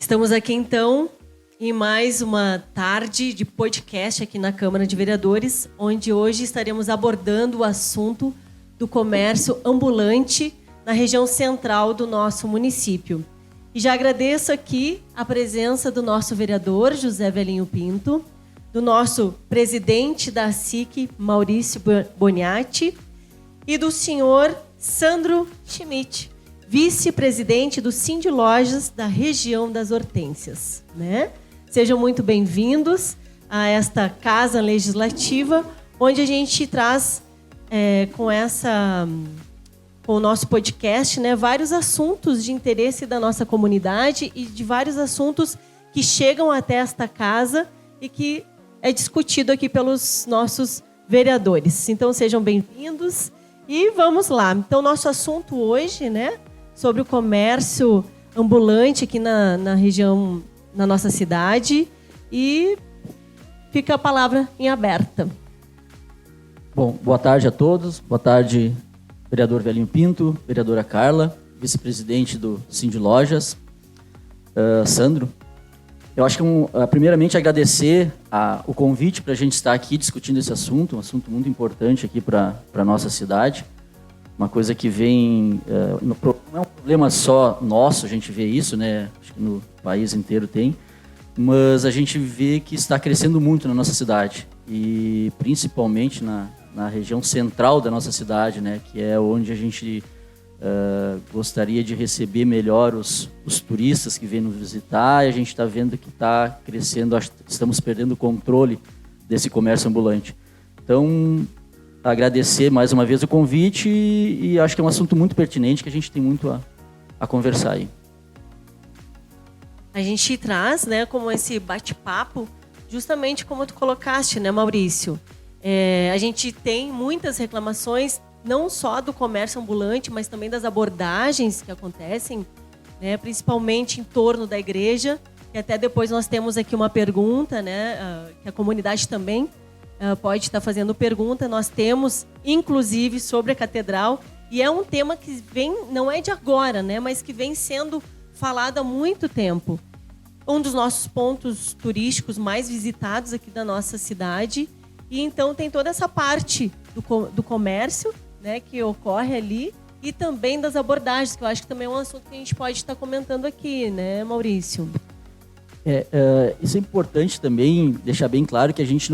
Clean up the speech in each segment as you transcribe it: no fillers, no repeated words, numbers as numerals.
Estamos aqui, então, em mais uma tarde de podcast aqui na Câmara de Vereadores, onde hoje estaremos abordando o assunto do comércio ambulante na região central do nosso município. E já agradeço aqui a presença do nosso vereador, José Velhinho Pinto, do nosso presidente da SIC, Maurício Boniati, e do senhor Sandro Schmidt, vice-presidente do Sind Lojas da região das Hortênsias, né? Sejam muito bem-vindos a esta casa legislativa, onde a gente traz com o nosso podcast, né, vários assuntos de interesse da nossa comunidade e de vários assuntos que chegam até esta casa e que é discutido aqui pelos nossos vereadores. Então, sejam bem-vindos e vamos lá. Então, nosso assunto hoje, né, sobre o comércio ambulante aqui na região, na nossa cidade, e fica a palavra em aberta. Bom, boa tarde a todos. Boa tarde, vereador Velhinho Pinto, vereadora Carla, vice-presidente do Sind Lojas, Sandro. Eu acho que, primeiramente, agradecer o convite para a gente estar aqui discutindo esse assunto, um assunto muito importante aqui para a nossa cidade. Uma coisa que vem... não é um problema só nosso, a gente vê isso, né? Acho que no país inteiro tem. Mas a gente vê que está crescendo muito na nossa cidade. E principalmente na região central da nossa cidade, né? Que é onde a gente gostaria de receber melhor os turistas que vêm nos visitar. E a gente está vendo que está crescendo, estamos perdendo o controle desse comércio ambulante. Então, agradecer mais uma vez o convite e acho que é um assunto muito pertinente que a gente tem muito a conversar aí. A gente traz, né, como esse bate-papo, justamente como tu colocaste, né, Maurício? A gente tem muitas reclamações, não só do comércio ambulante, mas também das abordagens que acontecem, né, principalmente em torno da igreja, e até depois nós temos aqui uma pergunta, né, que a comunidade também pode estar fazendo pergunta. Nós temos, inclusive, sobre a catedral, e é um tema que não é de agora, né, mas que vem sendo falado há muito tempo. Um dos nossos pontos turísticos mais visitados aqui da nossa cidade, e então tem toda essa parte do comércio, né, que ocorre ali, e também das abordagens, que eu acho que também é um assunto que a gente pode estar comentando aqui, né, Maurício? Isso é importante também deixar bem claro que a gente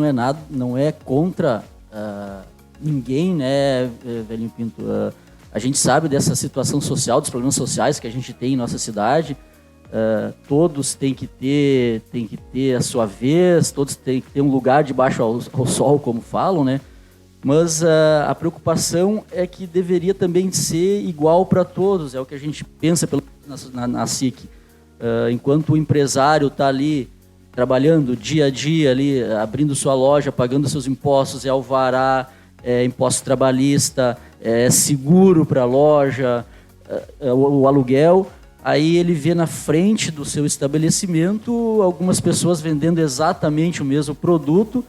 não é contra ninguém, né, Velhinho Pinto? A gente sabe dessa situação social, dos problemas sociais que a gente tem em nossa cidade. Todos têm que ter a sua vez, todos têm que ter um lugar debaixo ao sol, como falam, né? Mas a preocupação é que deveria também ser igual para todos, é o que a gente pensa na SIC. Enquanto o empresário está ali trabalhando dia a dia, ali, abrindo sua loja, pagando seus impostos, alvará, imposto trabalhista, seguro para a loja, o aluguel, aí ele vê na frente do seu estabelecimento algumas pessoas vendendo exatamente o mesmo produto,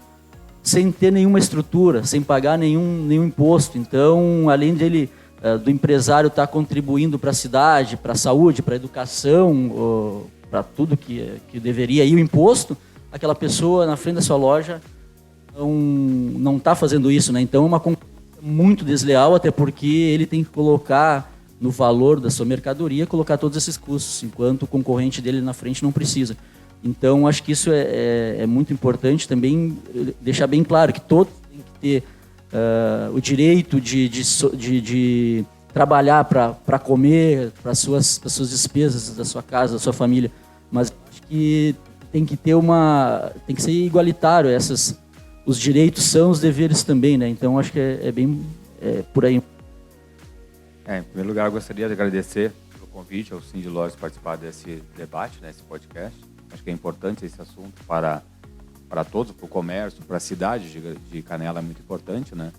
sem ter nenhuma estrutura, sem pagar nenhum imposto. Então, além do empresário estar contribuindo para a cidade, para a saúde, para a educação, para tudo que deveria ir o imposto, aquela pessoa na frente da sua loja não está fazendo isso, né? Então é uma concorrência muito desleal, até porque ele tem que colocar no valor da sua mercadoria, colocar todos esses custos, enquanto o concorrente dele na frente não precisa. Então acho que isso é muito importante também, deixar bem claro que todos têm que ter o direito de trabalhar para comer, para as suas despesas da sua casa, da sua família, mas acho que tem que ser igualitário. Os direitos são os deveres também, né? Então acho que é bem por aí. Em primeiro lugar, eu gostaria de agradecer pelo convite ao Sind Lojas participar desse debate, né, esse podcast. Acho que é importante esse assunto para todos, para o comércio, para a cidade de Canela, é muito importante, né?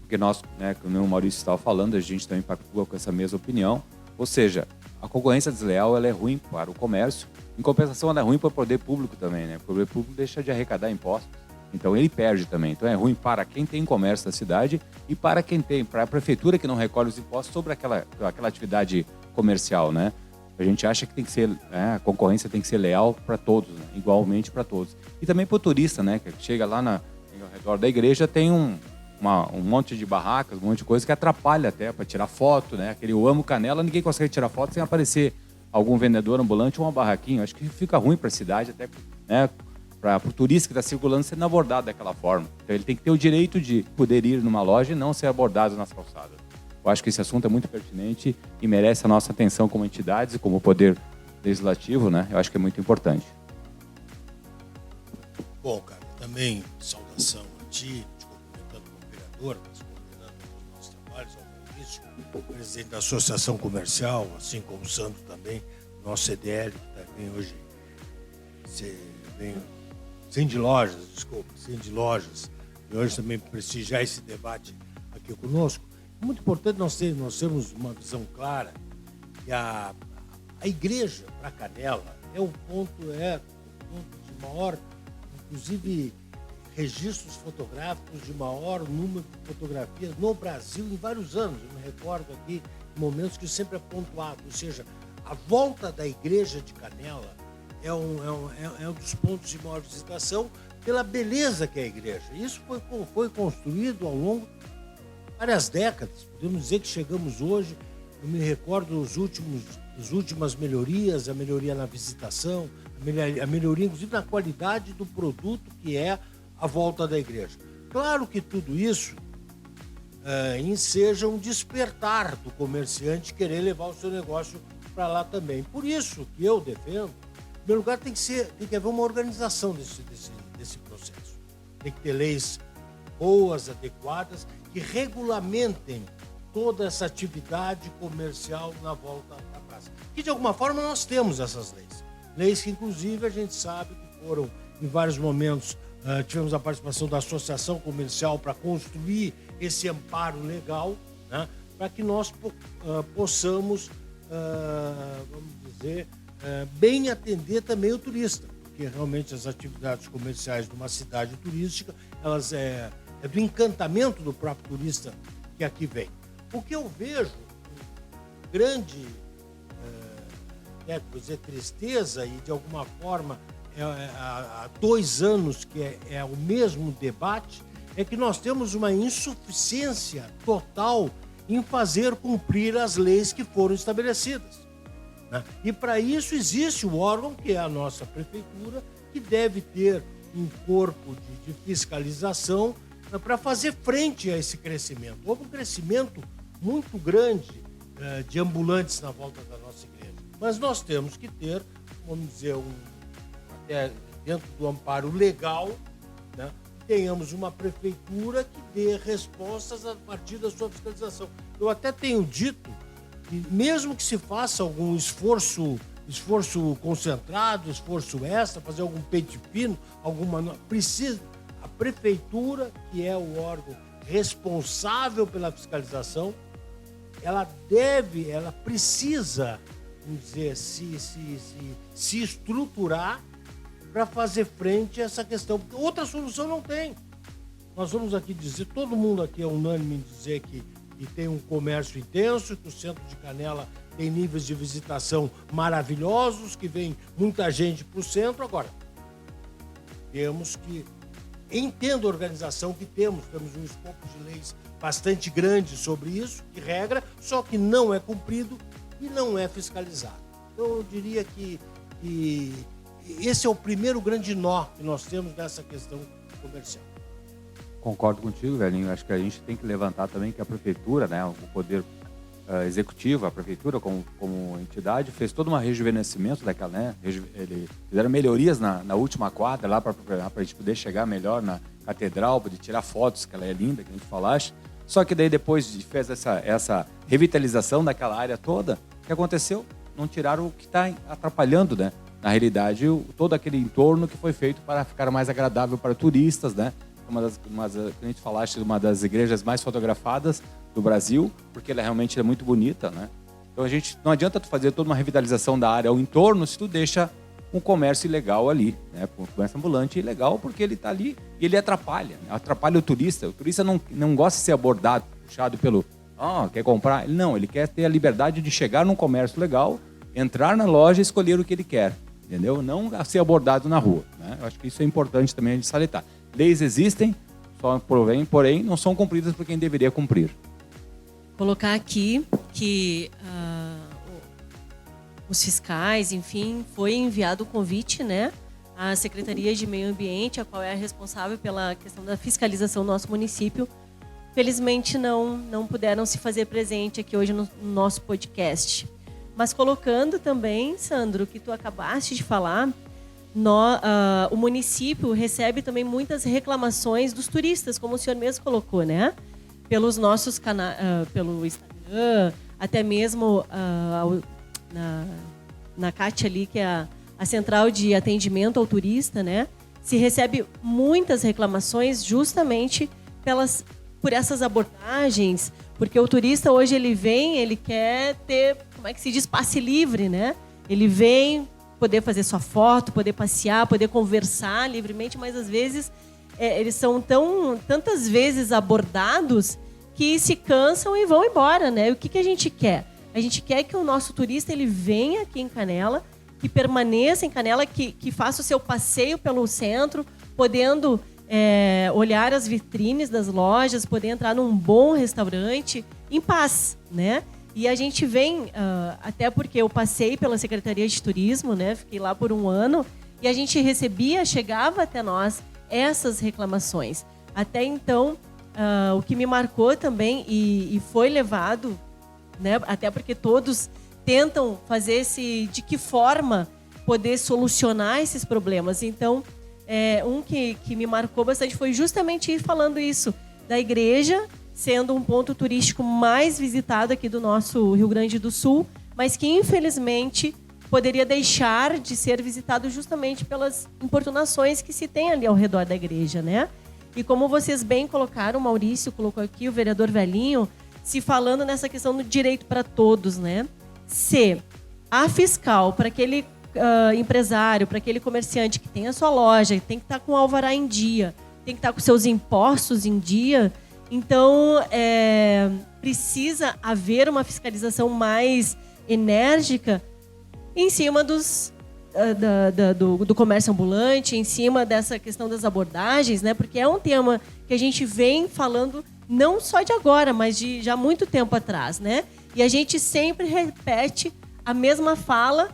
Porque nós, né, como o Maurício estava falando, a gente também pactua com essa mesma opinião. Ou seja, a concorrência desleal ela é ruim para o comércio, em compensação ela é ruim para o poder público também, né? O poder público deixa de arrecadar impostos, então ele perde também. Então é ruim para quem tem comércio da cidade e para a prefeitura que não recolhe os impostos sobre aquela atividade comercial, né? A gente acha que tem que ser, a concorrência tem que ser leal para todos, né? Igualmente para todos. E também para o turista, né? Que chega lá ao redor da igreja, tem um monte de barracas, um monte de coisa que atrapalha até para tirar foto, né? Aquele eu amo Canela, ninguém consegue tirar foto sem aparecer algum vendedor ambulante ou uma barraquinha. Acho que fica ruim para a cidade, até, né? Para o turista que está circulando sendo abordado daquela forma. Então ele tem que ter o direito de poder ir numa loja e não ser abordado nas calçadas. Eu acho que esse assunto é muito pertinente e merece a nossa atenção como entidades e como poder legislativo, né? Eu acho que é muito importante. Bom, cara, também saudação a ti, te cumprimentando como vereador, mas coordenando os nossos trabalhos, ao Maurício, presidente da Associação Comercial, assim como o Sandro também, nosso CDL, que também hoje vem Cindy Lojas, e hoje também prestigiar esse debate aqui conosco. É muito importante nós termos uma visão clara que a igreja para Canela é o ponto de maior, inclusive, registros fotográficos, de maior número de fotografias no Brasil em vários anos. Eu me recordo aqui de momentos que sempre é pontuado, ou seja, a volta da igreja de Canela é um dos pontos de maior visitação pela beleza que é a igreja. Isso foi construído ao longo de várias décadas. Podemos dizer que chegamos hoje, eu me recordo das últimas melhorias, a melhoria na visitação, a melhoria inclusive na qualidade do produto que é a volta da igreja. Claro que tudo isso enseja um despertar do comerciante querer levar o seu negócio para lá também. Por isso que eu defendo, em primeiro lugar, tem que haver uma organização desse processo. Tem que ter leis boas, adequadas, que regulamentem toda essa atividade comercial na volta da praça. E, de alguma forma, nós temos essas leis. Leis que, inclusive, a gente sabe que foram, em vários momentos, tivemos a participação da Associação Comercial para construir esse amparo legal, né, para que nós possamos, vamos dizer, bem atender também o turista, porque realmente as atividades comerciais de uma cidade turística, elas é do encantamento do próprio turista que aqui vem. O que eu vejo, grande, vou dizer, tristeza, e de alguma forma há 2 anos que é o mesmo debate, é que nós temos uma insuficiência total em fazer cumprir as leis que foram estabelecidas, né? E para isso existe o órgão, que é a nossa prefeitura, que deve ter um corpo de fiscalização para fazer frente a esse crescimento. Houve um crescimento muito grande de ambulantes na volta da nossa igreja, mas nós temos que ter, vamos dizer, até dentro do amparo legal, né, tenhamos uma prefeitura que dê respostas a partir da sua fiscalização. Eu até tenho dito que, mesmo que se faça algum esforço concentrado, esforço extra, fazer algum pente fino, precisa a prefeitura, que é o órgão responsável pela fiscalização, ela precisa, vamos dizer, se estruturar para fazer frente a essa questão, porque outra solução não tem. Nós vamos aqui dizer, todo mundo aqui é unânime em dizer que tem um comércio intenso, que o centro de Canela tem níveis de visitação maravilhosos, que vem muita gente para o centro. Agora, temos que, entendo a organização que temos um escopo de leis bastante grande sobre isso, que regra, só que não é cumprido e não é fiscalizado. Então, eu diria que esse é o primeiro grande nó que nós temos nessa questão comercial. Concordo contigo, velhinho. Acho que a gente tem que levantar também que a prefeitura, né, o poder executivo, a prefeitura como entidade, fez todo um rejuvenescimento daquela, né? Eles fizeram melhorias na última quadra lá para a gente poder chegar melhor na catedral, poder tirar fotos, que ela é linda, que a gente falaste. Só que daí depois fez essa revitalização daquela área toda, o que aconteceu? Não tiraram o que está atrapalhando, né? Na realidade, todo aquele entorno que foi feito para ficar mais agradável para turistas, né? A gente falaste, uma das igrejas mais fotografadas do Brasil, porque ela realmente é muito bonita, né? Então não adianta tu fazer toda uma revitalização da área ao entorno se tu deixa um comércio ilegal ali, né? Um comércio ambulante ilegal, porque ele está ali e ele atrapalha o turista. O turista não gosta de ser abordado, puxado pelo quer comprar? Não, ele quer ter a liberdade de chegar num comércio legal, entrar na loja e escolher o que ele quer, entendeu? Não a ser abordado na rua, né? Eu acho que isso é importante também a gente salientar. Leis existem, só porém não são cumpridas por quem deveria cumprir. Colocar aqui que os fiscais, enfim, foi enviado o convite, né, à Secretaria de Meio Ambiente, a qual é a responsável pela questão da fiscalização do nosso município. Felizmente não puderam se fazer presente aqui hoje no nosso podcast. Mas colocando também, Sandro, que tu acabaste de falar, o município recebe também muitas reclamações dos turistas, como o senhor mesmo colocou, né? Pelos nossos canais, pelo Instagram, até mesmo na CAT ali, que é a Central de Atendimento ao Turista, né? Se recebe muitas reclamações justamente por essas abordagens, porque o turista hoje ele vem, ele quer ter, como é que se diz, passe livre, né? Ele vem poder fazer sua foto, poder passear, poder conversar livremente, mas às vezes eles são tantas vezes abordados que se cansam e vão embora, né? E o que a gente quer? A gente quer que o nosso turista ele venha aqui em Canela, que permaneça em Canela, que faça o seu passeio pelo centro, podendo olhar as vitrines das lojas, poder entrar num bom restaurante em paz, né? E a gente vem, até porque eu passei pela Secretaria de Turismo, né? Fiquei lá por um ano, e a gente chegava até nós essas reclamações. Até então, o que me marcou também, e foi levado, né? Até porque todos tentam fazer de que forma poder solucionar esses problemas. Então, que me marcou bastante foi justamente ir falando isso, da igreja sendo um ponto turístico mais visitado aqui do nosso Rio Grande do Sul, mas que infelizmente poderia deixar de ser visitado justamente pelas importunações que se tem ali ao redor da igreja, né? E como vocês bem colocaram, o Maurício colocou aqui, o vereador Velhinho, se falando nessa questão do direito para todos, né? Se a fiscal, para aquele empresário, para aquele comerciante que tem a sua loja, tem que estar com o alvará em dia, tem que estar com seus impostos em dia, então precisa haver uma fiscalização mais enérgica em cima do comércio ambulante, em cima dessa questão das abordagens, né? Porque é um tema que a gente vem falando não só de agora, mas de já muito tempo atrás, né? E a gente sempre repete a mesma fala.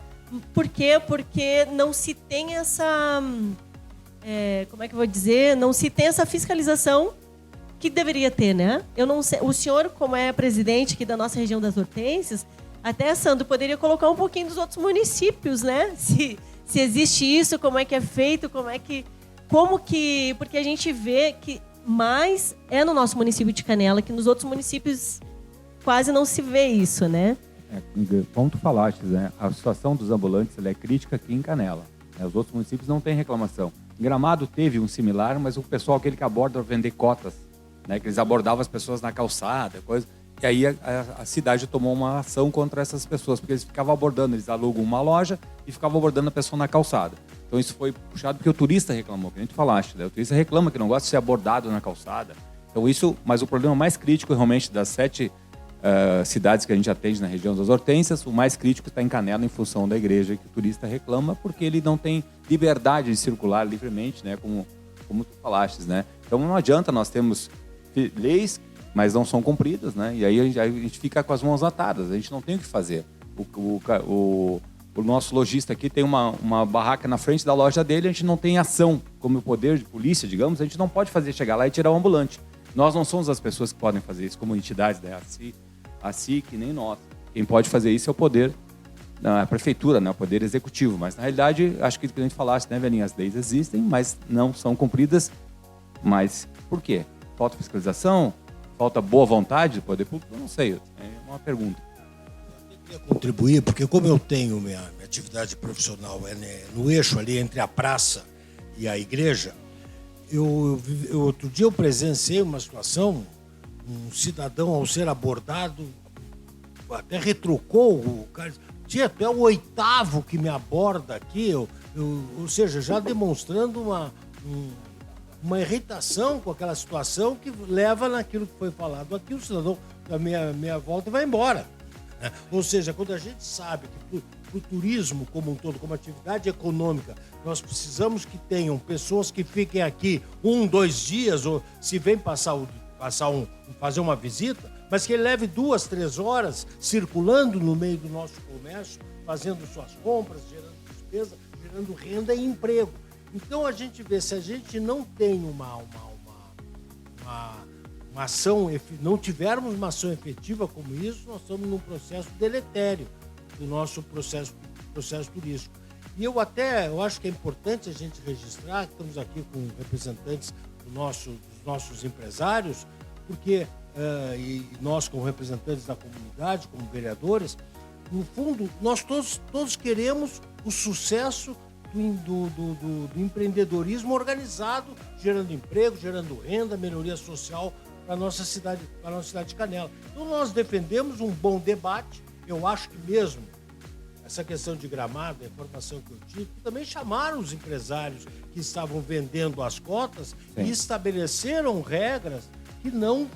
Por quê? Porque não se tem essa... como é que eu vou dizer? Não se tem essa fiscalização que deveria ter, né? Eu não sei. O senhor, como é presidente aqui da nossa região das Hortênsias, até, Sandro, poderia colocar um pouquinho dos outros municípios, né? Se existe isso, como é que é feito, porque a gente vê que mais é no nosso município de Canela, que nos outros municípios quase não se vê isso, né? Como tu falaste, né? A situação dos ambulantes ela é crítica aqui em Canela, né? Os outros municípios não têm reclamação. Em Gramado teve um similar, mas o pessoal aquele que aborda vender cotas, né? Que eles abordavam as pessoas na calçada, coisa. E aí a cidade tomou uma ação contra essas pessoas, porque eles ficavam abordando, eles alugam uma loja e ficavam abordando a pessoa na calçada. Então isso foi puxado porque o turista reclamou, que a gente falaste, né? O turista reclama que não gosta de ser abordado na calçada. Então isso, mas o problema mais crítico realmente das 7 cidades que a gente atende na região das Hortênsias, o mais crítico está em Canela em função da igreja, que o turista reclama porque ele não tem liberdade de circular livremente, né? Como tu falaste, né? Então não adianta, nós temos leis, mas não são cumpridas, né? E aí a gente fica com as mãos atadas, a gente não tem o que fazer. O nosso lojista aqui tem uma barraca na frente da loja dele, a gente não tem ação, como o poder de polícia, digamos, a gente não pode chegar lá e tirar o ambulante. Nós não somos as pessoas que podem fazer isso, como entidades, né? A SIC, nem nós. Quem pode fazer isso é o poder da prefeitura, né? O poder executivo. Mas, na realidade, acho que a gente falasse, né, Velhinha? As leis existem, mas não são cumpridas. Mas por quê? Falta fiscalização? Falta boa vontade do poder público? Eu não sei. É uma pergunta. Eu queria contribuir, porque como eu tenho minha atividade profissional no eixo ali entre a praça e a igreja, outro dia eu presenciei uma situação, um cidadão, ao ser abordado, até retrucou o cara. Tia, tu é o 8º que me aborda aqui, ou seja, já demonstrando uma irritação com aquela situação que leva naquilo que foi falado aqui, o cidadão da minha volta vai embora. Ou seja, quando a gente sabe que para o turismo como um todo, como atividade econômica, nós precisamos que tenham pessoas que fiquem aqui 1, 2 dias, ou se vem fazer uma visita, mas que ele leve 2, 3 horas circulando no meio do nosso comércio, fazendo suas compras, gerando despesa, gerando renda e emprego. Então a gente vê, se a gente não tem uma ação, não tivermos uma ação efetiva como isso, nós estamos num processo deletério do nosso processo turístico. E eu acho que é importante a gente registrar que estamos aqui com representantes dos nossos empresários, porque e nós como representantes da comunidade, como vereadores, no fundo, nós todos queremos o sucesso do empreendedorismo organizado, gerando emprego, gerando renda, melhoria social para a nossa cidade de Canela. Então nós defendemos um bom debate. Eu acho que mesmo essa questão de Gramado, a informação que eu tive, também chamaram os empresários que estavam vendendo as cotas. Sim. E estabeleceram regras que não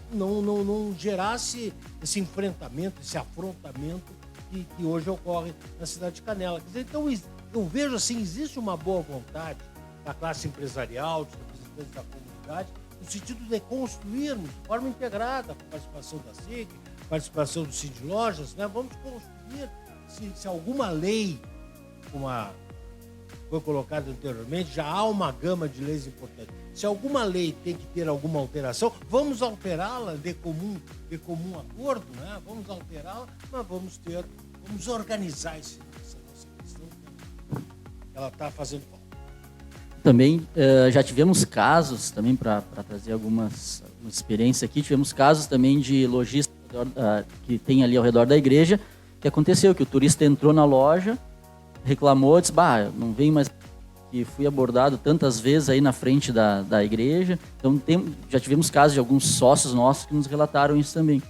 gerasse esse enfrentamento, esse afrontamento que hoje ocorre na cidade de Canela. Quer dizer, então, eu vejo assim, existe uma boa vontade da classe empresarial, dos representantes da comunidade, no sentido de construirmos de forma integrada, com a participação da SIC, participação do Cindy Lojas, né? Vamos construir, se alguma lei, como foi colocado anteriormente, já há uma gama de leis importantes. Se alguma lei tem que ter alguma alteração, vamos alterá-la de comum acordo, né? Vamos alterá-la, mas vamos organizar essa nossa questão, que ela está fazendo falta. Também já tivemos casos, também para trazer alguma experiência aqui, tivemos casos também de lojistas que tem ali ao redor da igreja, que aconteceu, que o turista entrou na loja, reclamou, disse, não vem mais, que fui abordado tantas vezes aí na frente da igreja. Então já tivemos casos de alguns sócios nossos que nos relataram isso também.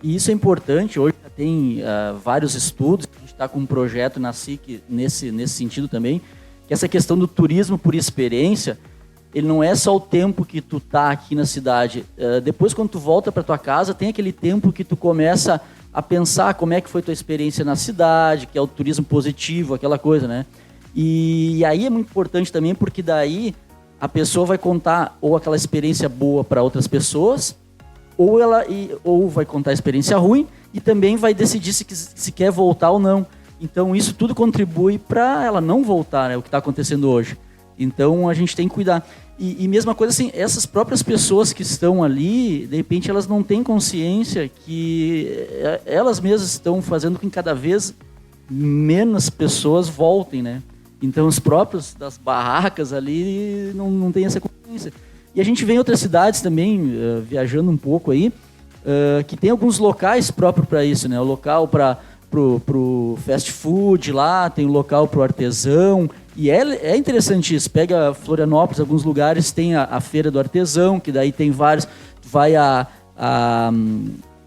E isso é importante, hoje já tem vários estudos, a gente está com um projeto na SIC nesse sentido também, que essa questão do turismo por experiência, ele não é só o tempo que tu tá aqui na cidade. Depois, quando tu volta para tua casa, tem aquele tempo que tu começa a pensar como é que foi tua experiência na cidade, que é o turismo positivo, aquela coisa, né? E aí é muito importante também, porque daí a pessoa vai contar ou aquela experiência boa para outras pessoas, ou vai contar a experiência ruim, e também vai decidir se quer voltar ou não. Então isso tudo contribui para ela não voltar, né, o que está acontecendo hoje. Então a gente tem que cuidar. E mesma coisa assim, essas próprias pessoas que estão ali, de repente elas não têm consciência que elas mesmas estão fazendo com que cada vez menos pessoas voltem, né? Então os próprios das barracas ali não têm essa consciência. E a gente vê em outras cidades também, viajando um pouco aí, que tem alguns locais próprios para isso, né? O local pro fast food lá, tem um local pro artesão, e é interessante isso. Pega Florianópolis, alguns lugares tem a feira do artesão, que daí tem vários, vai a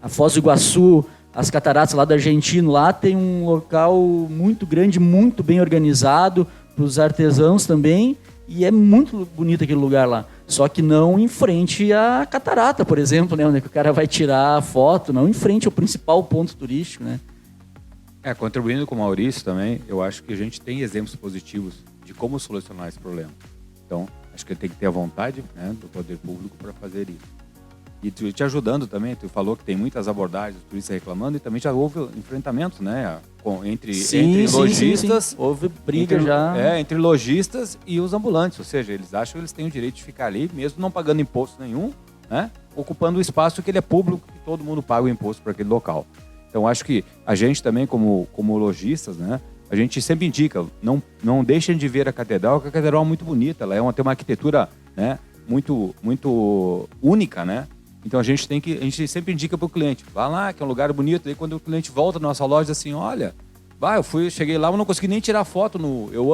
Foz do Iguaçu, as cataratas lá da Argentina, lá tem um local muito grande, muito bem organizado para os artesãos também, e é muito bonito aquele lugar lá. Só que não em frente à catarata, por exemplo, né, onde o cara vai tirar a foto, não em frente ao principal ponto turístico, né? Contribuindo com o Maurício também, eu acho que a gente tem exemplos positivos de como solucionar esse problema. Então, acho que tem que ter a vontade, né, do poder público para fazer isso. E te ajudando também, tu falou que tem muitas abordagens, os turistas reclamando, e também já houve enfrentamentos, né, entre lojistas. Sim. Houve briga já. Entre lojistas e os ambulantes, ou seja, eles acham que eles têm o direito de ficar ali, mesmo não pagando imposto nenhum, né, ocupando o espaço que ele é público, que todo mundo paga o imposto para aquele local. Então, acho que a gente também, como lojistas, né, a gente sempre indica, não deixem de ver a catedral, porque a catedral é muito bonita, ela tem uma arquitetura, né, muito, muito única, né? Então, a gente sempre indica para o cliente, vá lá, que é um lugar bonito, aí quando o cliente volta na nossa loja, assim, olha, cheguei lá, mas não consegui nem tirar foto eu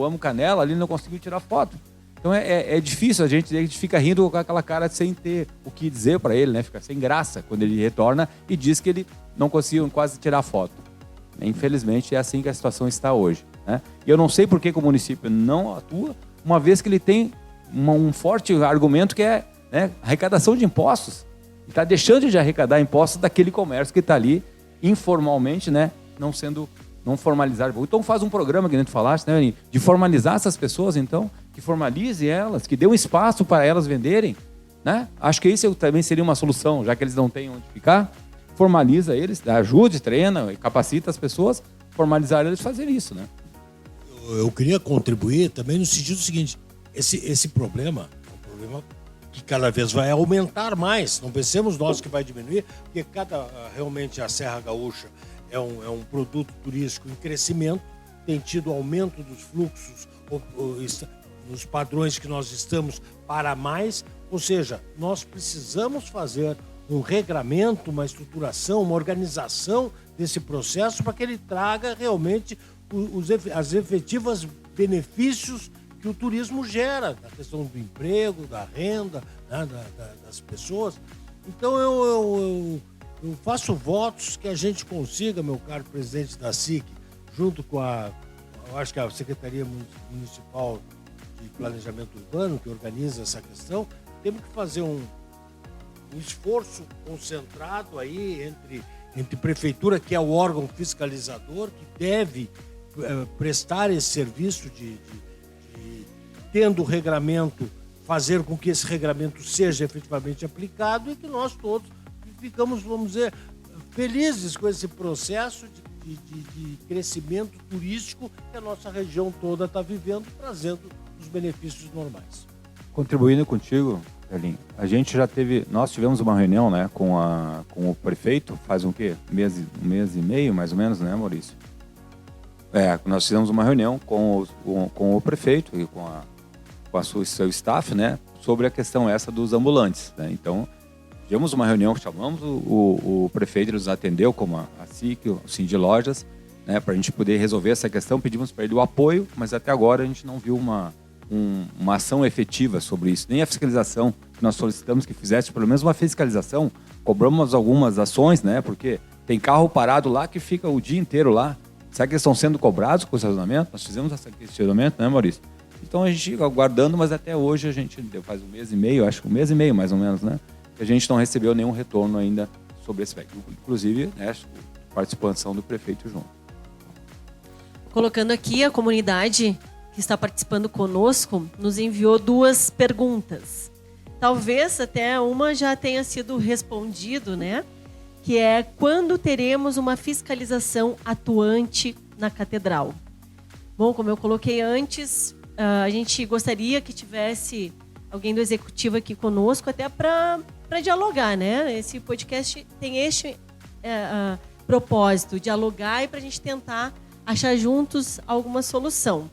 amo Canela, ali não consegui tirar foto. Então é difícil, a gente fica rindo com aquela cara sem ter o que dizer para ele, né? Fica sem graça quando ele retorna e diz que ele não conseguiu quase tirar foto. Infelizmente é assim que a situação está hoje, né? E eu não sei por que o município não atua, uma vez que ele tem um forte argumento que é, né, arrecadação de impostos. Ele está deixando de arrecadar impostos daquele comércio que está ali informalmente, né, não sendo Não formalizar. Então faz um programa que nem tu falaste, né, de formalizar essas pessoas, então, que formalize elas, que dê um espaço para elas venderem, né? Acho que isso também seria uma solução, já que eles não têm onde ficar, formaliza eles, ajude, treina, capacita as pessoas, formalizar eles fazer isso, né? Eu queria contribuir também no sentido seguinte, esse problema é um problema que cada vez vai aumentar mais, não pensemos nós que vai diminuir, porque realmente a Serra Gaúcha é um produto turístico em crescimento, tem tido aumento dos fluxos nos padrões que nós estamos para mais, ou seja, nós precisamos fazer um regramento, uma estruturação, uma organização desse processo para que ele traga realmente as efetivas benefícios que o turismo gera, na questão do emprego, da renda, né, das pessoas. Então eu faço votos que a gente consiga, meu caro presidente da SIC, junto com eu acho que a Secretaria Municipal de Planejamento Urbano, que organiza essa questão, temos que fazer um esforço concentrado aí entre prefeitura, que é o órgão fiscalizador, que deve prestar esse serviço tendo o regramento, fazer com que esse regramento seja efetivamente aplicado e que nós todos ficamos, vamos dizer, felizes com esse processo de crescimento turístico que a nossa região toda está vivendo, trazendo os benefícios normais. Contribuindo contigo, Elinho, nós tivemos uma reunião, né, com o prefeito, faz um mês e meio, mais ou menos, né, Maurício? Nós fizemos uma reunião com o prefeito e com seu staff, né, sobre a questão essa dos ambulantes, né? Então, tivemos uma reunião que chamamos o prefeito, ele nos atendeu, como a SIC, o Cindy Lojas, né, para a gente poder resolver essa questão. Pedimos para ele o apoio, mas até agora a gente não viu uma ação efetiva sobre isso, nem a fiscalização que nós solicitamos que fizesse, pelo menos uma fiscalização. Cobramos algumas ações, né, porque tem carro parado lá que fica o dia inteiro lá. Será que eles estão sendo cobrados com o estacionamento? Nós fizemos esse questionamento, né, Maurício? Então a gente aguardando, mas até hoje a gente faz um mês e meio, acho que um mês e meio mais ou menos, né? Que a gente não recebeu nenhum retorno ainda sobre esse aspecto. Inclusive, né, participação do prefeito junto. Colocando aqui, a comunidade que está participando conosco nos enviou 2 perguntas. Talvez até uma já tenha sido respondido, né? Que é: quando teremos uma fiscalização atuante na catedral? Bom, como eu coloquei antes, a gente gostaria que tivesse alguém do executivo aqui conosco, até para dialogar, né? Esse podcast tem este propósito, dialogar, e para a gente tentar achar juntos alguma solução.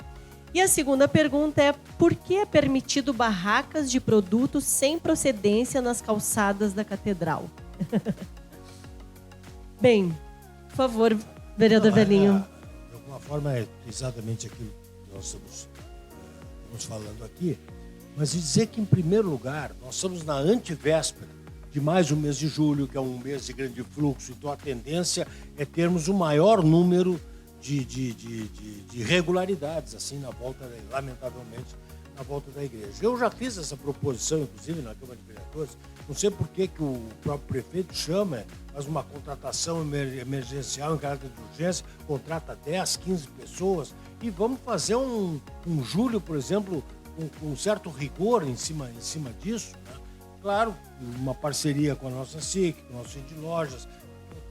E a segunda pergunta é: por que é permitido barracas de produtos sem procedência nas calçadas da catedral? Bem, por favor, vereador Velhinho. De alguma forma é exatamente aquilo que nós estamos falando aqui, mas dizer que, em primeiro lugar, nós estamos na antivéspera de mais um mês de julho, que é um mês de grande fluxo, então a tendência é termos o maior número de irregularidades, assim, lamentavelmente, na volta da igreja. Eu já fiz essa proposição, inclusive, na Câmara de Vereadores. Não sei por que o próprio prefeito faz uma contratação emergencial em caráter de urgência, contrata 10, 15 pessoas, e vamos fazer um julho, por exemplo, com um certo rigor em cima disso, né? Claro, uma parceria com a nossa SIC, com o nosso Cindy Lojas,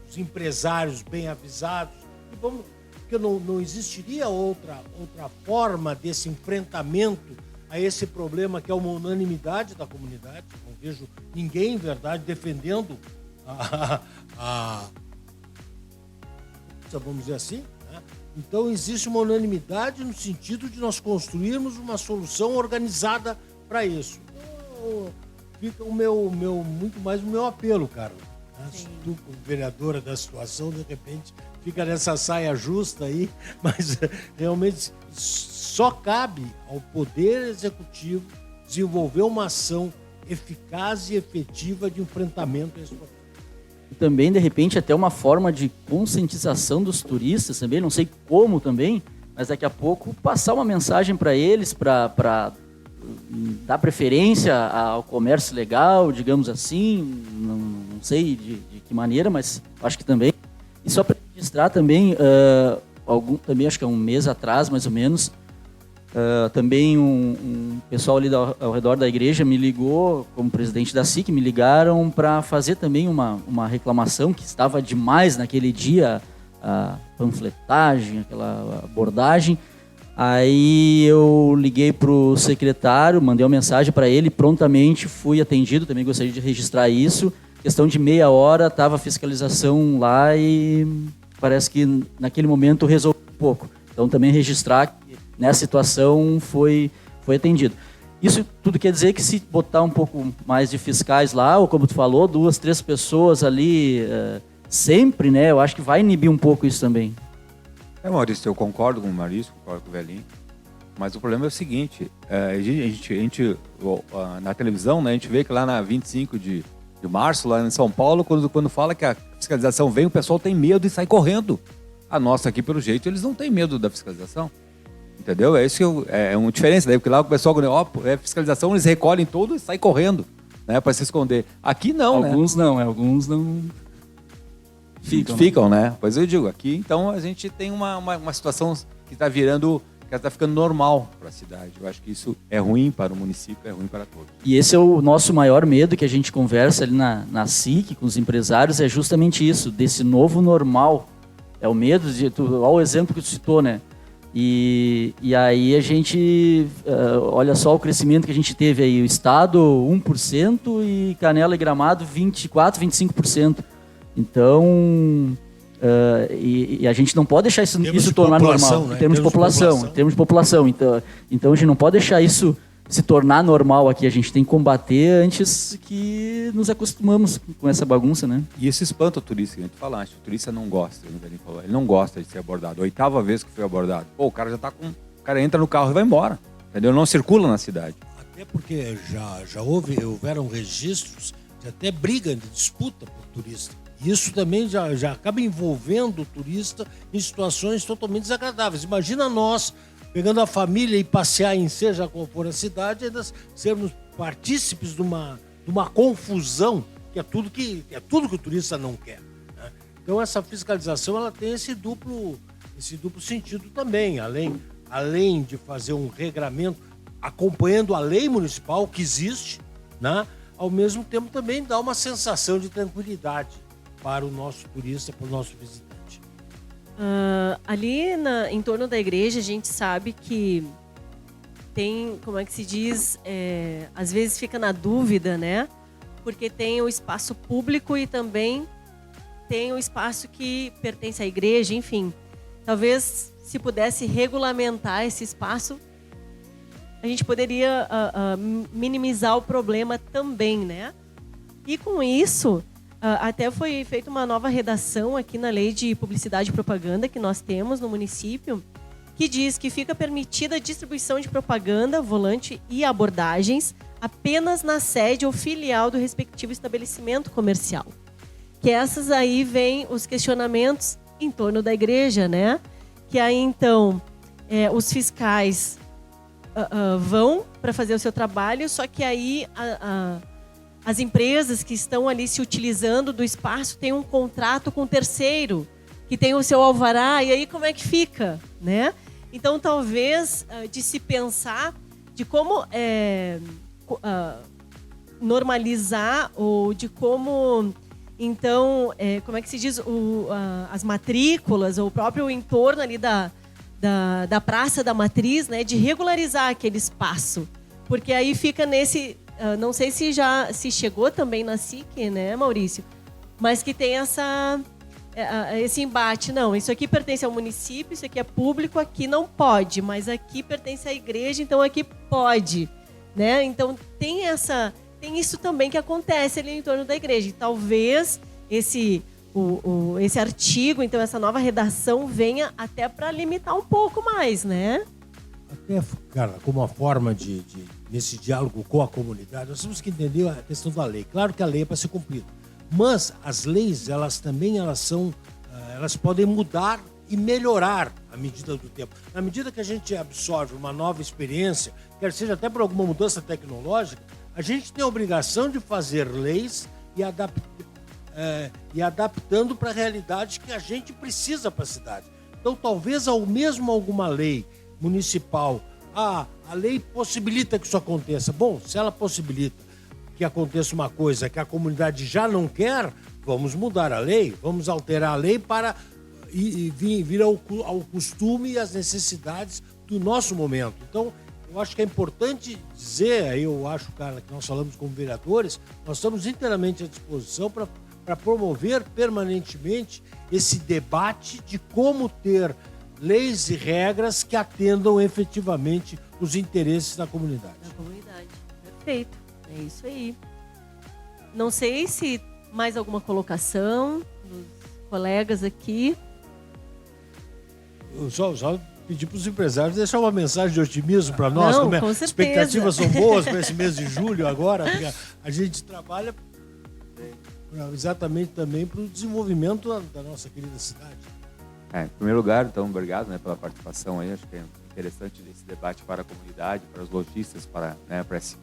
os empresários bem avisados, e porque não existiria outra forma desse enfrentamento a esse problema, que é uma unanimidade da comunidade. Não vejo ninguém, em verdade, defendendo vamos dizer assim, né? Então existe uma unanimidade no sentido de nós construirmos uma solução organizada para isso. Então, fica muito mais o meu apelo, Carlos. Né? Se tu, como vereadora da situação, de repente fica nessa saia justa aí, mas realmente só cabe ao Poder Executivo desenvolver uma ação eficaz e efetiva de enfrentamento a esse problema. E também, de repente, até uma forma de conscientização dos turistas também, não sei como também, mas daqui a pouco passar uma mensagem para eles, para dar preferência ao comércio legal, digamos assim, não sei de que maneira, mas acho que também. E só para registrar também, também acho que é um mês atrás, mais ou menos, também um pessoal ali ao redor da igreja me ligou, como presidente da SIC, me ligaram para fazer também uma reclamação que estava demais naquele dia, a panfletagem, aquela abordagem. Aí eu liguei para o secretário, mandei uma mensagem para ele, prontamente fui atendido, também gostaria de registrar isso. Questão de meia hora, estava a fiscalização lá e parece que naquele momento resolveu um pouco. Então também registrar que nessa situação foi atendido. Isso tudo quer dizer que se botar um pouco mais de fiscais lá, ou como tu falou, 2, 3 pessoas ali sempre, né? Eu acho que vai inibir um pouco isso também. Maurício, eu concordo com o Maurício, concordo com o Velhinho, mas o problema é o seguinte, a gente na televisão, né, a gente vê que lá na 25 de março, lá em São Paulo, quando fala que a fiscalização vem, o pessoal tem medo e sai correndo. A nossa aqui, pelo jeito, eles não têm medo da fiscalização, entendeu? É isso que é uma diferença, né? Porque lá o pessoal, quando fiscalização, eles recolhem tudo e saem correndo, né, para se esconder. Aqui não, alguns né? Alguns não... Ficam, né? Pois eu digo, aqui então a gente tem uma situação que está ficando normal para a cidade. Eu acho que isso é ruim para o município, é ruim para todos. E esse é o nosso maior medo que a gente conversa ali na SIC com os empresários, é justamente isso, desse novo normal. É o medo de... Olha o exemplo que tu citou, né? E aí a gente... olha só o crescimento que a gente teve aí. O Estado, 1%, e Canela e Gramado, 24%, 25%. Então, e a gente não pode deixar isso tornar normal, né? Em termos de população. Então, a gente não pode deixar isso se tornar normal aqui. A gente tem que combater antes que nos acostumamos com essa bagunça, né? E isso espanta o turista, que a gente falaste. O turista não gosta, ele não gosta de ser abordado. 8ª vez que foi abordado. Pô, o cara já tá com... O cara entra no carro e vai embora. Entendeu? Não circula na cidade. Até porque já houveram registros de até briga, de disputa por turista. Isso também já acaba envolvendo o turista em situações totalmente desagradáveis. Imagina nós pegando a família e passear em seja qual for a cidade, ainda sermos partícipes de uma confusão, que é tudo que o turista não quer, né? Então essa fiscalização ela tem esse duplo sentido também, além de fazer um regramento acompanhando a lei municipal que existe, né? Ao mesmo tempo também dá uma sensação de tranquilidade para o nosso turista, para o nosso visitante. Ali em torno da igreja, a gente sabe que tem, como é que se diz, às vezes fica na dúvida, né? Porque tem o espaço público e também tem o espaço que pertence à igreja, enfim. Talvez, se pudesse regulamentar esse espaço, a gente poderia minimizar o problema também, né? E com isso... até foi feita uma nova redação aqui na Lei de Publicidade e Propaganda que nós temos no município, que diz que fica permitida a distribuição de propaganda, volante e abordagens apenas na sede ou filial do respectivo estabelecimento comercial. Que essas aí vêm os questionamentos em torno da igreja, né? Que aí, então, os fiscais vão para fazer o seu trabalho, só que aí... as empresas que estão ali se utilizando do espaço têm um contrato com um terceiro, que tem o seu alvará, e aí como é que fica, né? Então, talvez, de se pensar de como normalizar, ou de como, então, como é que se diz, as matrículas, ou o próprio entorno ali da Praça da Matriz, né? De regularizar aquele espaço, porque aí fica nesse... não sei se chegou também na SIC, né, Maurício? Mas que tem esse embate. Não, isso aqui pertence ao município, isso aqui é público, aqui não pode. Mas aqui pertence à igreja, então aqui pode, né? Então tem isso também que acontece ali em torno da igreja. E talvez esse artigo, então essa nova redação venha até para limitar um pouco mais, né? Até, cara, como uma forma nesse diálogo com a comunidade, nós temos que entender a questão da lei. Claro que a lei é para ser cumprida, mas as leis, elas podem mudar e melhorar à medida do tempo. Na medida que a gente absorve uma nova experiência, quer seja até por alguma mudança tecnológica, a gente tem a obrigação de fazer leis e adaptando para a realidade que a gente precisa para a cidade. Então, talvez alguma lei municipal, a lei possibilita que isso aconteça. Bom, se ela possibilita que aconteça uma coisa que a comunidade já não quer, vamos mudar a lei, vamos alterar a lei para vir ao costume e às necessidades do nosso momento. Então, eu acho que é importante dizer, eu acho, Carla, que nós falamos como vereadores, nós estamos inteiramente à disposição para promover permanentemente esse debate de como ter leis e regras que atendam efetivamente os interesses da comunidade. Da comunidade. Perfeito. É isso aí. Não sei se mais alguma colocação dos colegas aqui. Eu só pedir para os empresários deixar uma mensagem de otimismo para nós. Não, como com as certeza. expectativas são boas para esse mês de julho agora, porque a gente trabalha exatamente também para o desenvolvimento da nossa querida cidade. Em primeiro lugar, então, obrigado, né, pela participação aí. Acho que é interessante esse debate para a comunidade, para os lojistas, para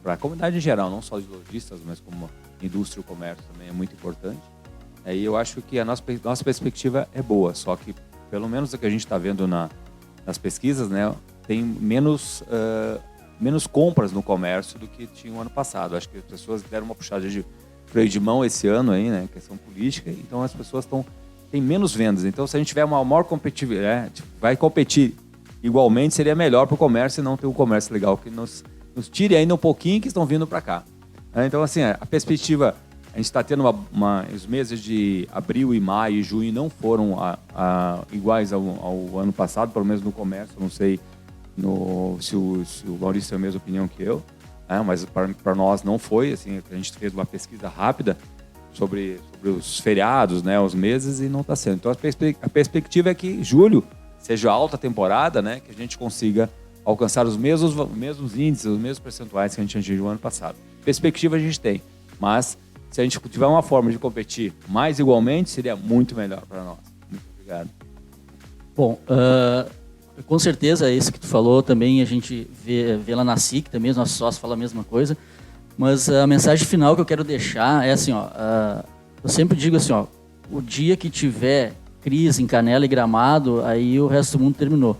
a comunidade em geral, não só os lojistas, mas como indústria e o comércio também é muito importante. E eu acho que a nossa perspectiva é boa, só que, pelo menos o que a gente está vendo nas pesquisas, né, tem menos compras no comércio do que tinha o ano passado. Acho que as pessoas deram uma puxada de freio de mão esse ano aí, né, questão política, então as pessoas têm menos vendas. Então, se a gente tiver uma maior competitividade, vai competir igualmente, seria melhor para o comércio e não ter um comércio legal que nos tire ainda um pouquinho que estão vindo para cá. Então, assim, a perspectiva, a gente está tendo os meses de abril e maio e junho não foram iguais ao ano passado, pelo menos no comércio. Não sei se o Maurício tem a mesma opinião que eu, mas para nós não foi. Assim, a gente fez uma pesquisa rápida sobre os feriados, né, os meses, e não está sendo. Então, a perspectiva é que julho seja alta temporada, né, que a gente consiga alcançar os mesmos índices, os mesmos percentuais que a gente atingiu no ano passado. Perspectiva a gente tem, mas se a gente tiver uma forma de competir mais igualmente, seria muito melhor para nós. Muito obrigado. Bom, com certeza, isso que tu falou também a gente vê lá na SIC, também os nossos sócios falam a mesma coisa, mas a mensagem final que eu quero deixar é assim, eu sempre digo assim, o dia que tiver crise em Canela e Gramado, aí o resto do mundo terminou.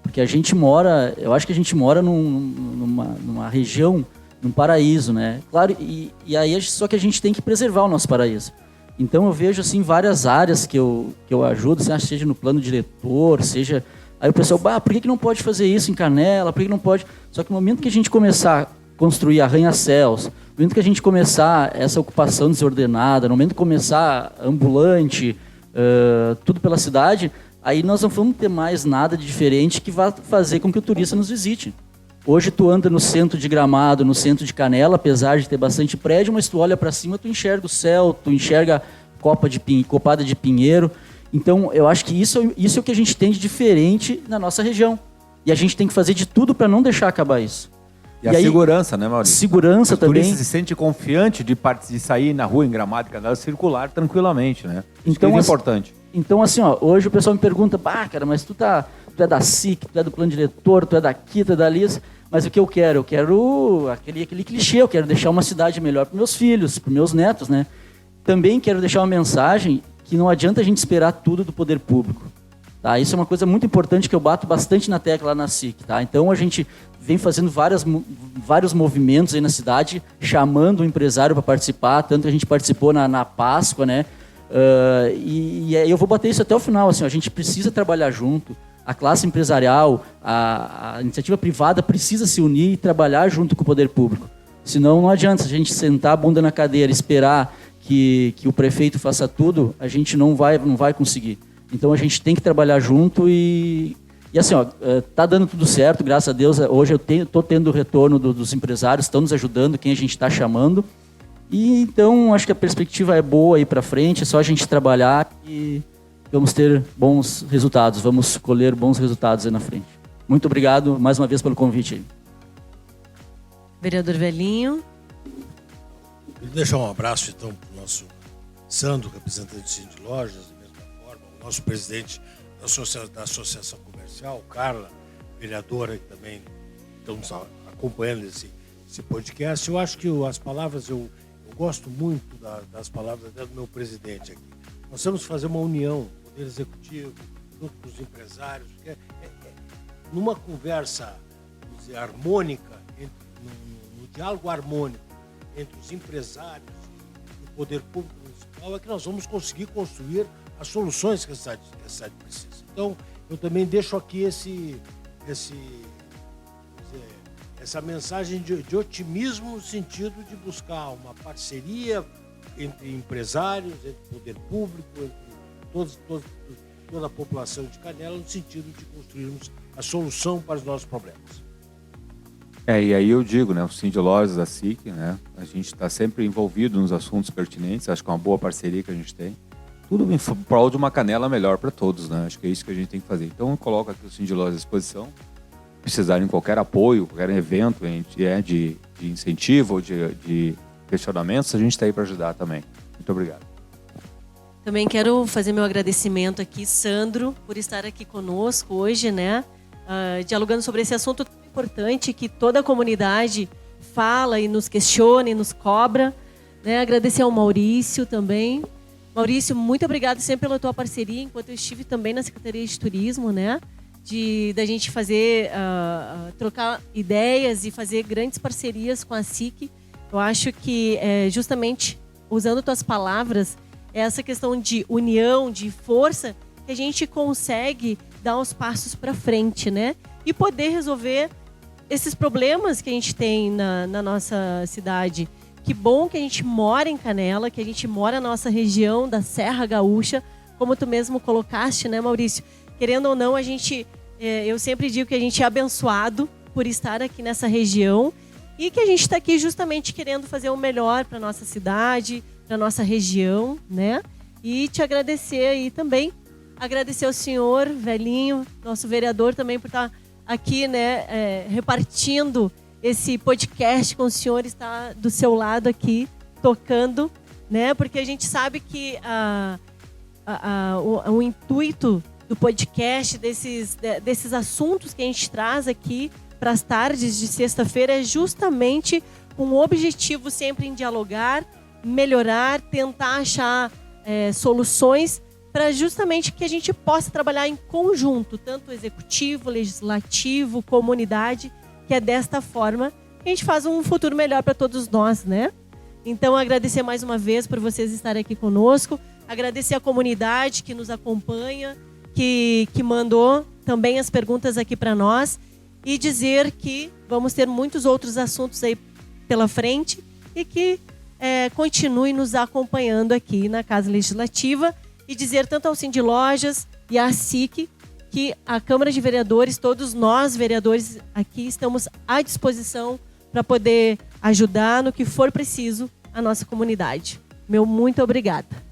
Porque eu acho que a gente mora numa região, num paraíso, né? Claro, e aí só que a gente tem que preservar o nosso paraíso. Então eu vejo assim várias áreas que eu ajudo, seja no plano diretor, seja... Aí o pessoal, por que não pode fazer isso em Canela? Por que não pode? Só que no momento que a gente começar a construir arranha-céus, no momento que a gente começar essa ocupação desordenada, no momento que começar ambulante, tudo pela cidade, aí nós não vamos ter mais nada de diferente que vá fazer com que o turista nos visite. Hoje tu anda no centro de Gramado, no centro de Canela, apesar de ter bastante prédio, mas tu olha para cima, tu enxerga o céu, tu enxerga copada de pinheiro. Então, eu acho que isso é o que a gente tem de diferente na nossa região. E a gente tem que fazer de tudo para não deixar acabar isso. E a segurança, né, Maurício? Segurança também. O turista se sente confiante de sair na rua, em Gramado e Canela, circular tranquilamente, né? Então, isso é importante. Então, assim, hoje o pessoal me pergunta, cara, mas tu é da SIC, tu é do plano diretor, tu é daqui, tu é dali, mas o que eu quero? Eu quero aquele clichê, eu quero deixar uma cidade melhor para meus filhos, para meus netos, né? Também quero deixar uma mensagem que não adianta a gente esperar tudo do poder público. Tá? Isso é uma coisa muito importante que eu bato bastante na tecla lá na SIC. Tá? Então a gente vem fazendo vários movimentos aí na cidade, chamando o empresário para participar, tanto que a gente participou na Páscoa, né? E eu vou bater isso até o final. Assim, a gente precisa trabalhar junto, a classe empresarial, a iniciativa privada precisa se unir e trabalhar junto com o poder público. Senão não adianta, se a gente sentar a bunda na cadeira e esperar que o prefeito faça tudo, a gente não vai conseguir. Então a gente tem que trabalhar junto e assim, tá dando tudo certo, graças a Deus. Hoje eu estou tendo o retorno dos empresários, estão nos ajudando, quem a gente está chamando. E então acho que a perspectiva é boa aí para frente, é só a gente trabalhar e vamos ter bons resultados, vamos colher bons resultados aí na frente. Muito obrigado mais uma vez pelo convite aí. Vereador Velhinho. Queria deixar um abraço, então, para o nosso Sandro, representante do Cine de Lojas, da mesma forma, o nosso presidente da Associação Comercial, Carla, vereadora, que também estamos acompanhando esse podcast. Eu acho que as palavras, eu gosto muito das palavras até do meu presidente aqui. Nós temos que fazer uma união, Poder Executivo, junto com os empresários. Numa conversa, vamos dizer, harmônica, no diálogo harmônico entre os empresários e o poder público municipal, é que nós vamos conseguir construir as soluções que a cidade precisa. Então, eu também deixo aqui essa mensagem de otimismo no sentido de buscar uma parceria entre empresários, entre poder público, entre toda a população de Canela, no sentido de construirmos a solução para os nossos problemas. E aí eu digo, né, o Cindy Lojas, a SIC, né, a gente está sempre envolvido nos assuntos pertinentes, acho que é uma boa parceria que a gente tem. Tudo em prol de uma Canela melhor para todos, né? Acho que é isso que a gente tem que fazer. Então eu coloco aqui o Cindy Lojas à disposição. Precisarem de qualquer apoio, qualquer evento de incentivo ou de questionamentos, a gente está aí para ajudar também. Muito obrigado. Também quero fazer meu agradecimento aqui, Sandro, por estar aqui conosco hoje, né? Dialogando sobre esse assunto tão importante que toda a comunidade fala e nos questiona e nos cobra. Né? Agradecer ao Maurício também. Maurício, muito obrigado sempre pela tua parceria, enquanto eu estive também na Secretaria de Turismo, né? Da gente fazer, trocar ideias e fazer grandes parcerias com a SIC. Eu acho que, justamente, usando tuas palavras, essa questão de união, de força, que a gente consegue dar uns passos para frente, né? E poder resolver esses problemas que a gente tem na nossa cidade. Que bom que a gente mora em Canela, que a gente mora na nossa região da Serra Gaúcha, como tu mesmo colocaste, né, Maurício? Querendo ou não, eu sempre digo que a gente é abençoado por estar aqui nessa região e que a gente está aqui justamente querendo fazer o melhor para nossa cidade, para nossa região, né? E te agradecer aí também, agradecer ao senhor Velhinho, nosso vereador também por estar aqui, né, repartindo esse podcast com o senhor, está do seu lado aqui, tocando, né? Porque a gente sabe que o intuito do podcast, desses assuntos que a gente traz aqui para as tardes de sexta-feira é justamente com o objetivo sempre em dialogar, melhorar, tentar achar soluções para justamente que a gente possa trabalhar em conjunto, tanto executivo, legislativo, comunidade, que é desta forma que a gente faz um futuro melhor para todos nós, né? Então, agradecer mais uma vez por vocês estarem aqui conosco, agradecer a comunidade que nos acompanha, que mandou também as perguntas aqui para nós e dizer que vamos ter muitos outros assuntos aí pela frente e que continue nos acompanhando aqui na Casa Legislativa e dizer tanto ao Cindy Lojas e à SIC que a Câmara de Vereadores, todos nós vereadores aqui estamos à disposição para poder ajudar no que for preciso a nossa comunidade. Meu muito obrigada.